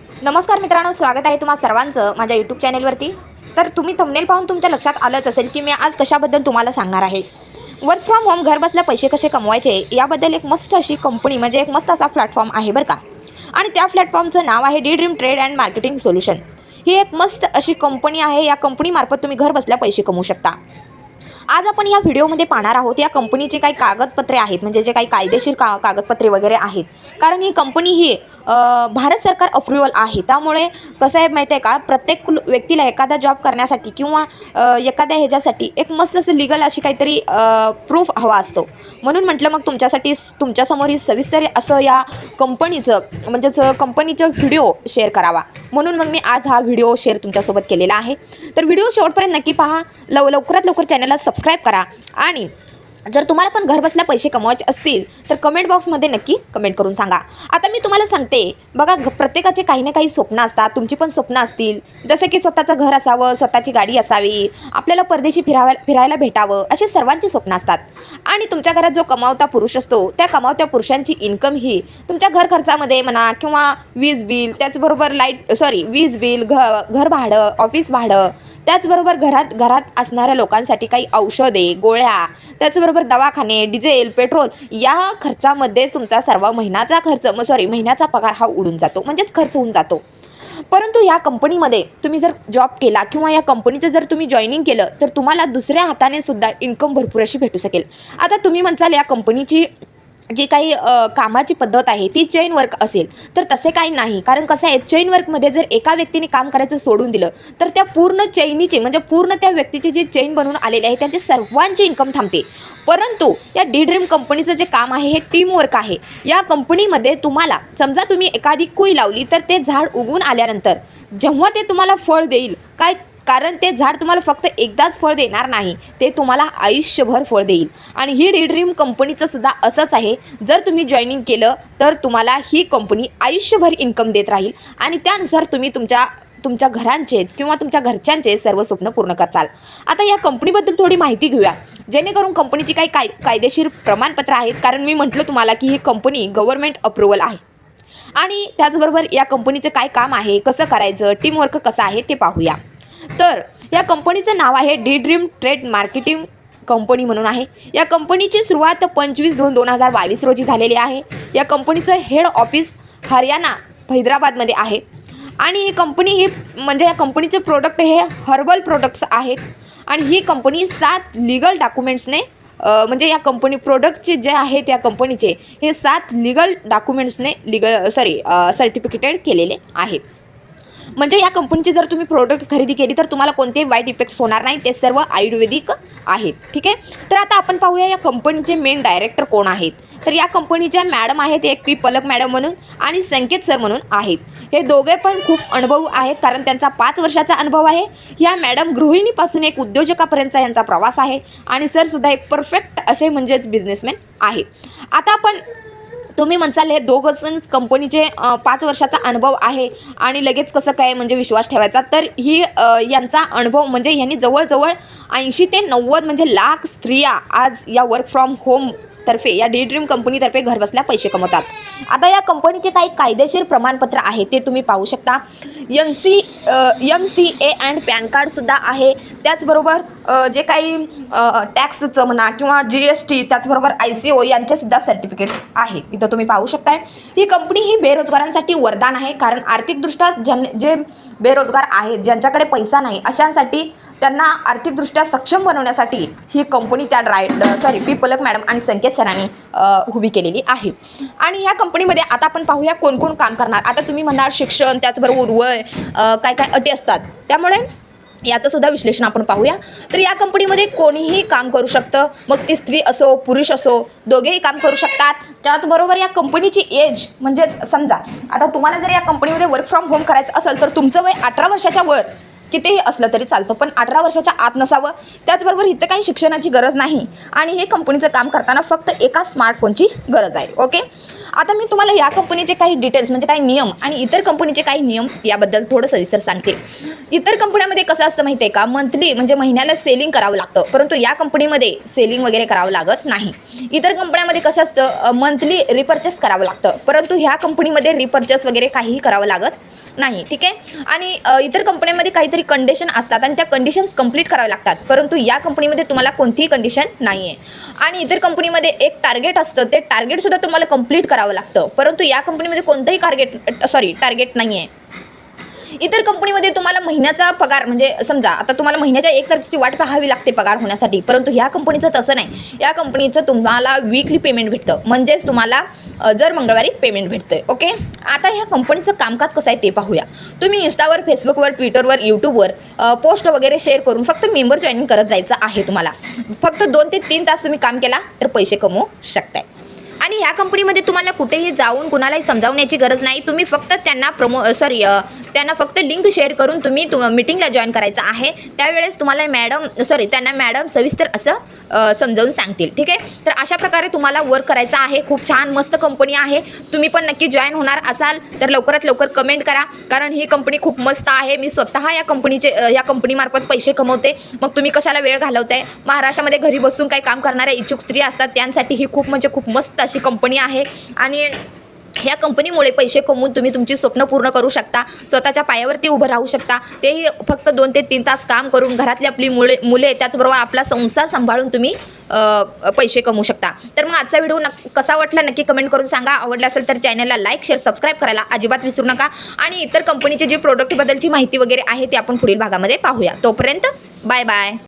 नमस्कार मित्रांनो, स्वागत आहे तुम्हा सर्वांचं माझ्या यूट्यूब चॅनेलवरती. तर तुम्ही थंबनेल पाहून तुमच्या लक्षात आलंच असेल की मी आज कशाबद्दल तुम्हाला सांगणार आहे. वर्क फ्रॉम होम घर बसल्या पैसे कसे कमवायचे याबद्दल एक मस्त अशी कंपनी म्हणजे एक मस्त असा प्लॅटफॉर्म आहे बरं का. आणि त्या प्लॅटफॉर्मचं नाव आहे the dream trade and marketing solution. ही एक मस्त अशी कंपनी आहे. या कंपनीमार्फत तुम्ही घर बसल्या पैसे कमवू शकता. आज आपण या व्हिडिओमध्ये पाहणार आहोत या कंपनीचे काही कागदपत्रे आहेत, म्हणजे जे काही कायदेशीर कागदपत्रे वगैरे आहेत. कारण ही कंपनी ही भारत सरकार अप्रुव्हल आहे. त्यामुळे कसं आहे माहिती आहे का, प्रत्येक व्यक्तीला एखादा जॉब करण्यासाठी किंवा एखाद्या ह्याच्यासाठी एक मस्त असं लिगल अशी काहीतरी प्रूफ हवा असतो. म्हणून म्हटलं मग तुमच्यासमोर ही सविस्तर असं या कंपनीचं म्हणजेच कंपनीचं व्हिडिओ शेअर करावा. म्हणून मग मी आज हा व्हिडिओ शेअर तुमच्यासोबत केलेला आहे. तर व्हिडिओ शेवटपर्यंत नक्की पहा. लवकरात लवकर चॅनलला सबस्क्राईब करा. आणि जर तुम्हाला पण घर बसल्या पैसे कमवायचे असतील तर कमेंट बॉक्समध्ये नक्की कमेंट करून सांगा. आता मी तुम्हाला सांगते बघा, प्रत्येकाचे काही ना काही स्वप्न असतात. तुमची पण स्वप्न असतील, जसे की स्वतःचं घर असावं, स्वतःची गाडी असावी, आपल्याला परदेशी फिरायला भेटावं, असे सर्वांची स्वप्न असतात. आणि तुमच्या घरात जो कमावता पुरुष असतो त्या कमावत्या पुरुषांची इन्कम ही तुमच्या घर खर्चामध्ये म्हणा किंवा वीज बिल, वीज बिल, घर भाडं, ऑफिस भाडं, त्याचबरोबर घरात असणाऱ्या लोकांसाठी काही औषधे, गोळ्या, त्याचबरोबर दवाखाने, डिझेल, पेट्रोल या खर्चामध्ये तुमचा सर्व महिन्याचा पगार हा उडून जातो, म्हणजेच खर्च होऊन जातो. परंतु या कंपनीमध्ये तुम्ही जर जॉब केला किंवा या कंपनीचं जर तुम्ही जॉईनिंग केलं तर तुम्हाला दुसऱ्या हाताने सुद्धा इन्कम भरपूर अशी भेटू शकेल. आता तुम्ही म्हणसाल या कंपनीची जी काही कामाची पद्धत आहे ती चेन वर्क असेल, तर तसे काही नाही. कारण कसं आहे, चेन वर्कमध्ये जर एका व्यक्तीने काम करायचं सोडून दिलं तर त्या पूर्ण चेनीचे म्हणजे पूर्ण त्या व्यक्तीची जी चेन बनवून आलेली आहे त्यांचे सर्वांची इन्कम थांबते. परंतु या डी ड्रीम कंपनीचं जे काम आहे हे टीम वर्क आहे. या कंपनीमध्ये तुम्हाला समजा तुम्ही एखादी कुई लावली तर ते झाड उगवून आल्यानंतर जेव्हा ते तुम्हाला फळ देईल कारण ते झाड तुम्हाला फक्त एकदाच फळ देणार नाही, ते तुम्हाला आयुष्यभर फळ देईल. आणि ही डी ड्रीम कंपनीचं सुद्धा असंच आहे. जर तुम्ही जॉईनिंग केलं तर तुम्हाला ही कंपनी आयुष्यभर इन्कम देत राहील आणि त्यानुसार तुम्ही तुमच्या घरांचे किंवा तुमच्या घरच्यांचे सर्व स्वप्न पूर्ण करताल. आता या कंपनीबद्दल थोडी माहिती घेऊया, जेणेकरून कंपनीची काही कायदेशीर प्रमाणपत्र आहेत. कारण मी म्हटलं तुम्हाला की ही कंपनी गव्हर्नमेंट अप्रुव्हल आहे. आणि त्याचबरोबर या कंपनीचं काय काम आहे, कसं करायचं, टीमवर्क कसं आहे ते पाहूया. तर या कंपनीचं नाव आहे the dream trade marketing company म्हणून आहे. या कंपनीची सुरुवात 25/2/2022 रोजी झालेली आहे. या कंपनीचं हेड ऑफिस हरियाणा हैदराबादमध्ये आहे. आणि ही कंपनी म्हणजे या कंपनीचे प्रोडक्ट हे हर्बल प्रोडक्ट्स आहेत. आणि ही कंपनी 7 लिगल डॉक्युमेंट्सने म्हणजे या कंपनी प्रोडक्टचे जे आहेत या कंपनीचे हे 7 लिगल डॉक्युमेंट्सने सर्टिफिकेटेड केलेले आहेत. म्हणजे या कंपनीचे जर तुम्ही प्रोडक्ट खरेदी केली तर तुम्हाला कोणतेही वाईट इफेक्ट्स होणार नाही. ते सर्व आयुर्वेदिक आहेत. ठीक आहे. तर आता आपण पाहूया या कंपनीचे मेन डायरेक्टर कोण आहेत. तर या कंपनीच्या मॅडम आहेत एक पी पलक मॅडम म्हणून आणि संकेत सर म्हणून आहेत. हे दोघे पण खूप अनुभवी आहेत, कारण त्यांचा 5 वर्षाचा अनुभव आहे. ह्या मॅडम गृहिणीपासून एक उद्योजकापर्यंतचा यांचा प्रवास आहे. आणि सरसुद्धा एक परफेक्ट असे म्हणजेच बिझनेसमॅन आहे. आता तुम्ही म्हणसाल हे दोघं कंपनीचे 5 वर्षाचा अनुभव आहे आणि लगेच कसं काय म्हणजे विश्वास ठेवायचा. तर यांचा अनुभव म्हणजे यांनी जवळजवळ 80 ते 90 म्हणजे लाख स्त्रिया आज या वर्क फ्रॉम होम तर्फे या डी ड्रीम कंपनीतर्फे घर बसल्या पैसे कमवतात. आता या कंपनीचे काही कायदेशीर प्रमाणपत्र आहे ते तुम्ही पाहू शकता. MCA अँड पॅन कार्डसुद्धा आहे. त्याचबरोबर जे काही टॅक्सचं म्हणा किंवा GST, त्याचबरोबर ICO यांचेसुद्धा सर्टिफिकेट्स आहेत. इथं तुम्ही पाहू शकताय. ही कंपनी ही बेरोजगारांसाठी वरदान आहे. कारण आर्थिकदृष्ट्या जे बेरोजगार आहेत, ज्यांच्याकडे पैसा नाही, अशांसाठी त्यांना आर्थिकदृष्ट्या सक्षम बनवण्यासाठी ही कंपनी पी पलक मॅडम आणि संकेत सरांनी उभी केलेली आहे. आणि ह्या कंपनीमध्ये आता आपण पाहूया कोण कोण काम करणार. आता तुम्ही म्हणणार शिक्षण, त्याचबरोबर वय, काय अटी असतात, त्यामुळे याचं सुद्धा विश्लेषण आपण पाहूया. तर या कंपनीमध्ये कोणीही काम करू शकतं, मग ती स्त्री असो पुरुष असो, दोघेही काम करू शकतात. त्याचबरोबर या कंपनीची एज म्हणजेच समजा आता तुम्हाला जर या कंपनीमध्ये वर्क फ्रॉम होम करायचं असेल तर तुमचं वय 18 वर्षाच्या वर कितीही असलं तरी चालतं, पण 18 वर्षाच्या आत नसावं. त्याचबरोबर इथं काही शिक्षणाची गरज नाही आणि हे कंपनीचं काम करताना फक्त एका स्मार्टफोनची गरज आहे. ओके. आता मी तुम्हाला या कंपनीचे काही डिटेल्स म्हणजे काही नियम आणि इतर कंपनीचे काही नियम याबद्दल थोडं सविस्तर सांगते. इतर कंपन्यांमध्ये कसं असतं माहिती आहे का, मंथली म्हणजे महिन्याला सेलिंग करावं लागतं, परंतु या कंपनीमध्ये सेलिंग वगैरे करावं लागत नाही. इतर कंपन्यांमध्ये कसं असतं मंथली रिपर्चेस करावं लागतं, परंतु ह्या कंपनीमध्ये रिपर्चेस वगैरे काहीही करावं लागत नाही, ठीक आहे. आणि इतर कंपन्यांमध्ये काहीतरी कंडिशन असतात आणि त्या कंडिशन्स कंप्लीट कराव्या लागतात, परंतु या कंपनीमध्ये तुम्हाला कोणतीही कंडिशन नाही आहे. आणि इतर कंपनीमध्ये एक टार्गेट असतं, ते टार्गेटसुद्धा तुम्हाला कंप्लीट करावं लागतं, परंतु या कंपनीमध्ये कोणतंही टार्गेट नाही आहे. इतर कंपनीमध्ये तुम्हाला महिन्याचा पगार म्हणजे समजा आता तुम्हाला महिन्याच्या 1 तारखेची वाट पाहावी लागते पगार होण्यासाठी, परंतु ह्या कंपनीचं तसं नाही. या कंपनीचं तुम्हाला वीकली पेमेंट भेटतं, म्हणजेच तुम्हाला जर मंगळवारी पेमेंट भेटतं. ओके, आता ह्या कंपनीचं कामकाज कसं आहे ते पाहूया. तुम्ही इंस्टावर, फेसबुकवर, ट्विटरवर, यूट्यूबवर पोस्ट वगैरे शेअर करून फक्त मेंबर जॉईनिंग करत जायचं आहे. तुम्हाला फक्त 2 ते 3 तास तुम्ही काम केला तर पैसे कमवू शकताय. आणि ह्या कंपनीमध्ये तुम्हाला कुठेही जाऊन कुणालाही समजावण्याची गरज नाही. तुम्ही फक्त त्यांना त्यांना फक्त लिंक शेअर करून तुम्ही मीटिंगला जॉईन करायचं आहे. त्यावेळेस तुम्हाला त्यांना मॅडम सविस्तर असं समजावून सांगतील. ठीक आहे, तर अशा प्रकारे तुम्हाला वर्क करायचं आहे. खूप छान मस्त कंपनी आहे. तुम्ही पण नक्की जॉईन होणार असाल तर लवकरात लवकर कमेंट करा, कारण ही कंपनी खूप मस्त आहे. मी स्वतः या कंपनीमार्फत पैसे कमवते. मग तुम्ही कशाला वेळ घालवताय? महाराष्ट्रामध्ये घरी बसून काही काम करणाऱ्या इच्छुक स्त्री असतात, त्यांसाठी ही खूप म्हणजे खूप मस्त अशी कंपनी आहे. आणि ह्या कंपनीमुळे पैसे कमवून तुम्ही तुमची स्वप्न पूर्ण करू शकता, स्वतःच्या पायावरती उभं राहू शकता. तेही फक्त 2 ते 3 तास काम करून घरातली आपली मुले त्याचबरोबर आपला संसार सांभाळून तुम्ही पैसे कमवू शकता. तर मग आजचा व्हिडिओ कसा वाटला नक्की कमेंट करून सांगा. आवडला असेल तर चॅनलला लाईक, शेअर, सबस्क्राईब करायला अजिबात विसरू नका. आणि इतर कंपनीचे जे प्रोडक्टबद्दलची माहिती वगैरे आहे ते आपण पुढील भागामध्ये पाहूया. तोपर्यंत बाय बाय.